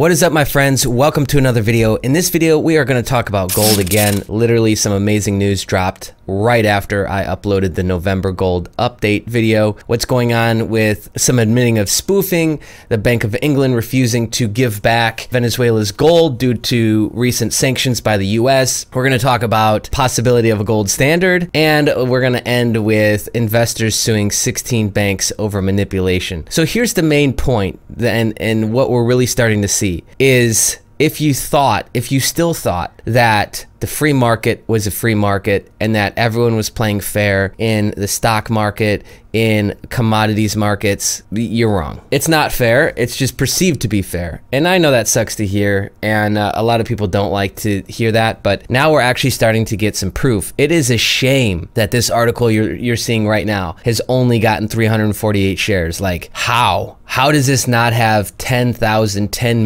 What is up, my friends? Welcome to another video. In this video, we are going to talk about gold again. Literally, some amazing news dropped right after I uploaded the November gold update video. What's going on with some admitting of spoofing, the Bank of England refusing to give back Venezuela's gold due to recent sanctions by the US. We're going to talk about possibility of a gold standard, and we're going to end with investors suing 16 banks over manipulation. So here's the main point, and what we're really starting to see is if you still thought that the free market was a free market and that everyone was playing fair in the stock market, in commodities markets, you're wrong. It's not fair. It's just perceived to be fair. And I know that sucks to hear, and a lot of people don't like to hear that, but now we're actually starting to get some proof. It is a shame that this article you're seeing right now has only gotten 348 shares. Like, how? How does this not have 10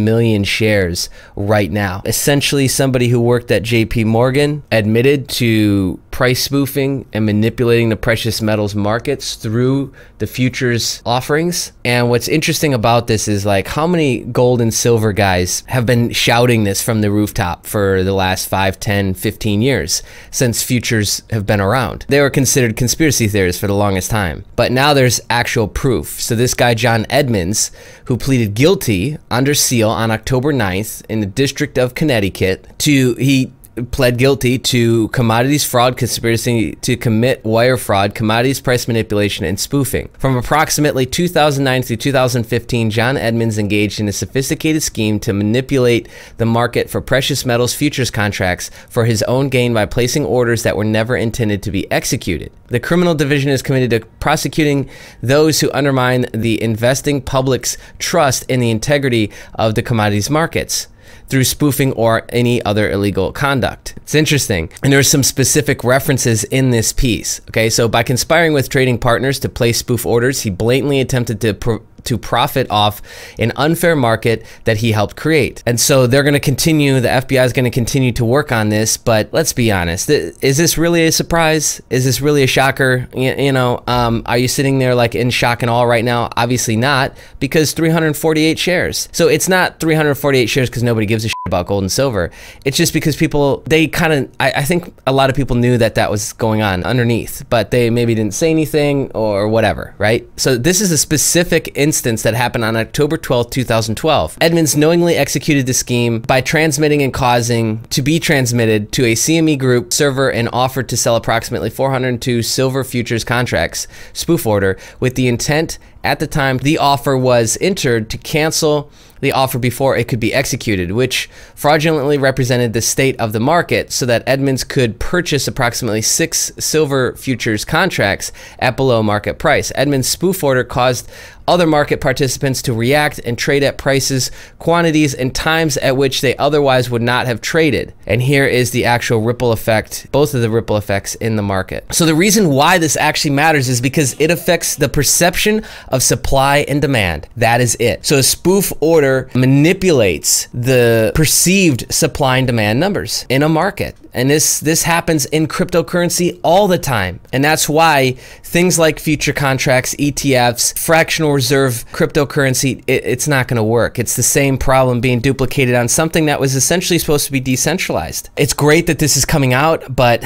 million shares right now? Essentially, somebody who worked at JP Morgan admitted to price spoofing and manipulating the precious metals markets through the futures offerings. And what's interesting about this is, like, how many gold and silver guys have been shouting this from the rooftop for the last 5, 10, 15 years since futures have been around. They were considered conspiracy theorists for the longest time, but now there's actual proof. So this guy, John Edmonds, who pleaded guilty under seal on October 9th in the District of Connecticut he pled guilty to commodities fraud, conspiracy to commit wire fraud, commodities price manipulation, and spoofing. From approximately 2009 through 2015, John Edmonds engaged in a sophisticated scheme to manipulate the market for precious metals futures contracts for his own gain by placing orders that were never intended to be executed. The criminal division is committed to prosecuting those who undermine the investing public's trust in the integrity of the commodities markets through spoofing or any other illegal conduct. It's interesting. And there's some specific references in this piece. Okay, so by conspiring with trading partners to place spoof orders, he blatantly attempted to profit off an unfair market that he helped create. And so they're going to continue, the FBI is going to continue to work on this, but let's be honest, is this really a surprise? Is this really a shocker? Are you sitting there like in shock and awe right now? Obviously not, because 348 shares. So it's not 348 shares because nobody gives a shit about gold and silver. It's just because people, I think a lot of people knew that that was going on underneath, but they maybe didn't say anything or whatever, right? So this is a specific instance that happened on October 12th, 2012. Edmonds knowingly executed the scheme by transmitting and causing to be transmitted to a CME Group server and offered to sell approximately 402 silver futures contracts, spoof order, with the intent at the time the offer was entered to cancel the offer before it could be executed, which fraudulently represented the state of the market so that Edmonds could purchase approximately 6 silver futures contracts at below market price. Edmonds' spoof order caused other market participants to react and trade at prices, quantities, and times at which they otherwise would not have traded. And here is the actual ripple effect, both of the ripple effects in the market. So the reason why this actually matters is because it affects the perception of supply and demand. That is it. So a spoof order manipulates the perceived supply and demand numbers in a market. And this happens in cryptocurrency all the time. And that's why things like future contracts, ETFs, fractional reserve cryptocurrency, it's not going to work. It's the same problem being duplicated on something that was essentially supposed to be decentralized. It's great that this is coming out, but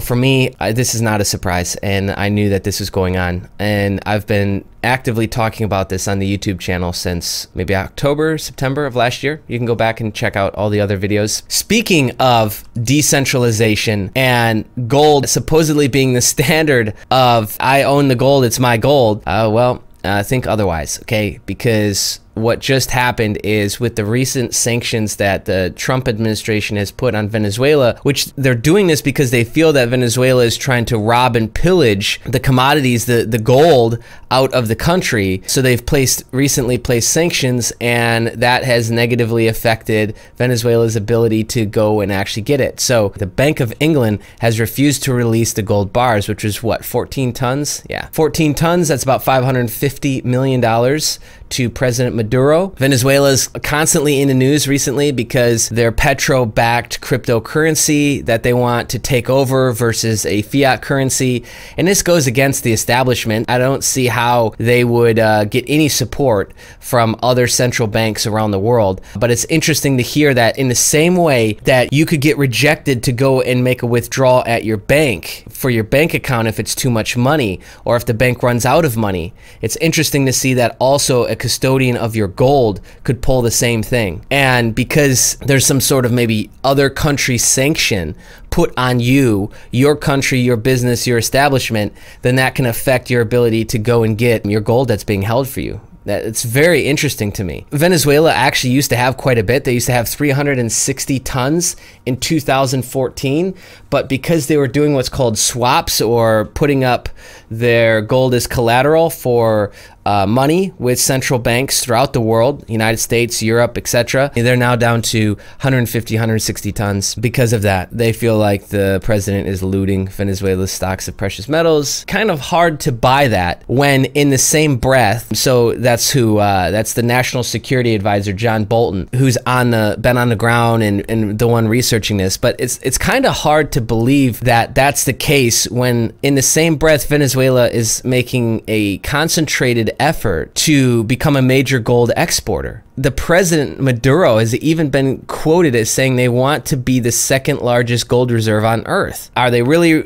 for me, this is not a surprise. And I knew that this was going on. And I've been actively talking about this on the YouTube channel since maybe October, September of last year. You can go back and check out all the other videos. Speaking of decentralization and gold supposedly being the standard of I own the gold, it's my gold. Think otherwise, okay? Because what just happened is with the recent sanctions that the Trump administration has put on Venezuela, which they're doing this because they feel that Venezuela is trying to rob and pillage the commodities, the gold out of the country. So they've recently placed sanctions, and that has negatively affected Venezuela's ability to go and actually get it. So the Bank of England has refused to release the gold bars, which is what, 14 tons? Yeah, 14 tons, that's about $550 million to President Maduro. Venezuela's constantly in the news recently because their petro-backed cryptocurrency that they want to take over versus a fiat currency. And this goes against the establishment. I don't see how they would get any support from other central banks around the world. But it's interesting to hear that in the same way that you could get rejected to go and make a withdrawal at your bank for your bank account if it's too much money, or if the bank runs out of money, it's interesting to see that also a custodian of your gold could pull the same thing. And because there's some sort of maybe other country sanction put on you, your country, your business, your establishment, then that can affect your ability to go and get your gold that's being held for you. It's very interesting to me. Venezuela actually used to have quite a bit. They used to have 360 tons in 2014, but because they were doing what's called swaps, or putting up their gold as collateral for money with central banks throughout the world, United States, Europe, etc. They're now down to 150, 160 tons. Because of that, they feel like the president is looting Venezuela's stocks of precious metals. Kind of hard to buy that when in the same breath, so that's the National Security Advisor, John Bolton, who's been on the ground and the one researching this. But it's kind of hard to believe that that's the case when in the same breath, Venezuela is making a concentrated effort to become a major gold exporter. The president, Maduro, has even been quoted as saying they want to be the second largest gold reserve on earth. Are they really,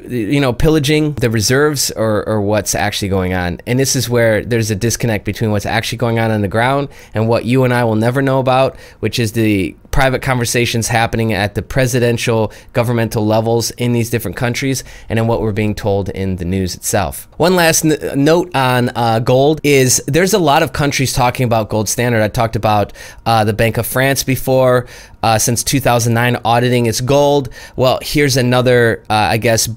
pillaging the reserves, or what's actually going on? And this is where there's a disconnect between what's actually going on the ground and what you and I will never know about, which is the private conversations happening at the presidential, governmental levels in these different countries, and in what we're being told in the news itself. One last note on gold is there's a lot of countries talking about gold standard. I talked about the Bank of France before, since 2009 auditing its gold. Well, here's another, I guess,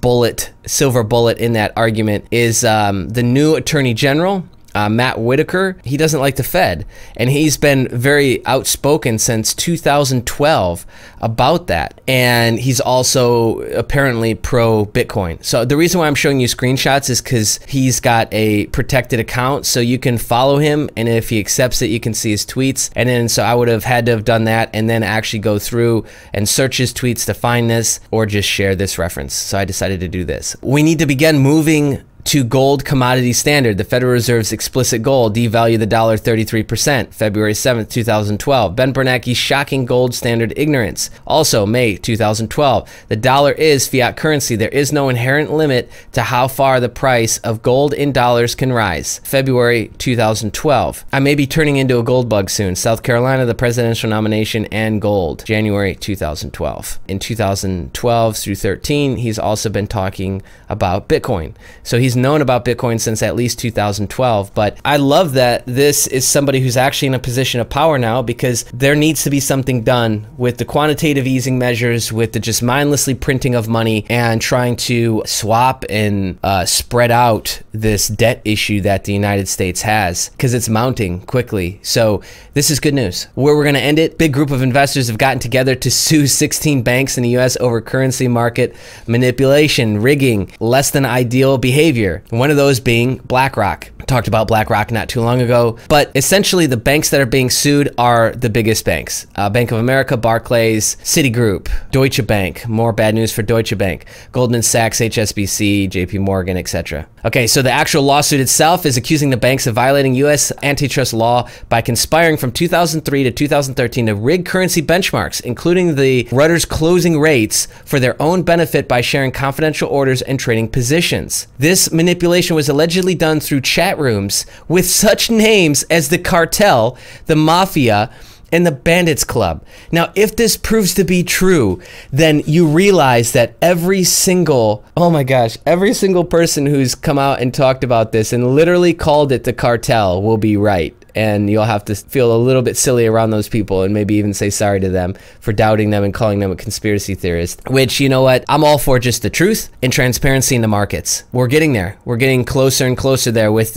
silver bullet in that argument is the new Attorney General, Matt Whitaker. He doesn't like the Fed, and he's been very outspoken since 2012 about that. And he's also apparently pro Bitcoin. So the reason why I'm showing you screenshots is because he's got a protected account, so you can follow him, and if he accepts it, you can see his tweets. And then so I would have had to have done that and then actually go through and search his tweets to find this, or just share this reference. So I decided to do this. We need to begin moving to gold commodity standard. The Federal Reserve's explicit goal, devalue the dollar 33%, February 7th, 2012. Ben Bernanke's shocking gold standard ignorance. Also, May 2012. The dollar is fiat currency. There is no inherent limit to how far the price of gold in dollars can rise. February 2012. I may be turning into a gold bug soon. South Carolina, the presidential nomination and gold. January 2012. In 2012 through 13, he's also been talking about Bitcoin. So he's known about Bitcoin since at least 2012, but I love that this is somebody who's actually in a position of power now, because there needs to be something done with the quantitative easing measures, with the just mindlessly printing of money and trying to swap and spread out this debt issue that the United States has, because it's mounting quickly. So this is good news. Where we're going to end it, big group of investors have gotten together to sue 16 banks in the US over currency market manipulation, rigging, less than ideal behavior. One of those being BlackRock. Talked about BlackRock not too long ago, but essentially the banks that are being sued are the biggest banks. Bank of America, Barclays, Citigroup, Deutsche Bank. More bad news for Deutsche Bank. Goldman Sachs, HSBC, JP Morgan, etc. Okay, so the actual lawsuit itself is accusing the banks of violating U.S. antitrust law by conspiring from 2003 to 2013 to rig currency benchmarks, including the Reuters closing rates for their own benefit by sharing confidential orders and trading positions. This manipulation was allegedly done through chat rooms with such names as the cartel, the mafia, and the Bandits Club. Now, if this proves to be true, then you realize that every single, oh my gosh, every single person who's come out and talked about this and literally called it the cartel will be right. And you'll have to feel a little bit silly around those people and maybe even say sorry to them for doubting them and calling them a conspiracy theorist, which, you know what, I'm all for just the truth and transparency in the markets. We're getting there. We're getting closer and closer there with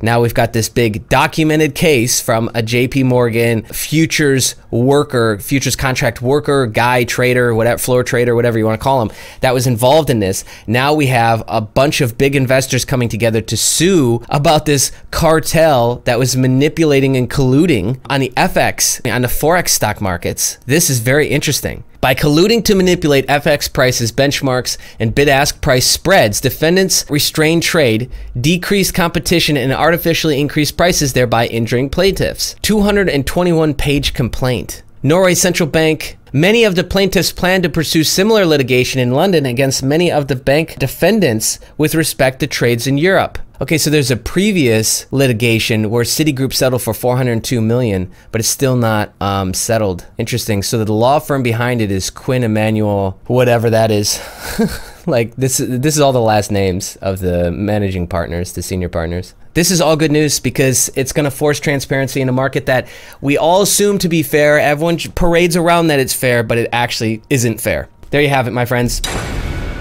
now we've got this big documented case from a JP Morgan futures contract worker, guy trader, whatever, floor trader, whatever you want to call him, that was involved in this. Now we have a bunch of big investors coming together to sue about this cartel that was manipulated manipulating and colluding on the FX, on the Forex stock markets. This is very interesting. By colluding to manipulate FX prices, benchmarks, and bid-ask price spreads, defendants restrain trade, decrease competition, and artificially increase prices, thereby injuring plaintiffs. 221-page complaint. Norway Central Bank. Many of the plaintiffs plan to pursue similar litigation in London against many of the bank defendants with respect to trades in Europe. Okay, so there's a previous litigation where Citigroup settled for $402 million, but it's still not settled. Interesting. So the law firm behind it is Quinn Emanuel, whatever that is. Like this is all the last names of the managing partners, the senior partners. This is all good news because it's going to force transparency in a market that we all assume to be fair. Everyone parades around that it's fair, but it actually isn't fair. There you have it, my friends.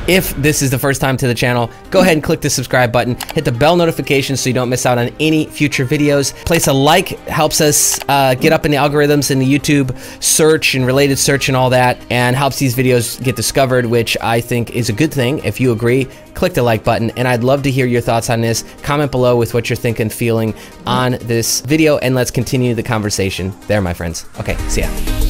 If this is the first time to the channel, go ahead and click the subscribe button. Hit the bell notification so you don't miss out on any future videos. Place a like, helps us get up in the algorithms in the YouTube search and related search and all that, and helps these videos get discovered, which I think is a good thing. If you agree, click the like button, and I'd love to hear your thoughts on this. Comment below with what you're thinking, feeling on this video, and let's continue the conversation there, my friends. Okay, see ya.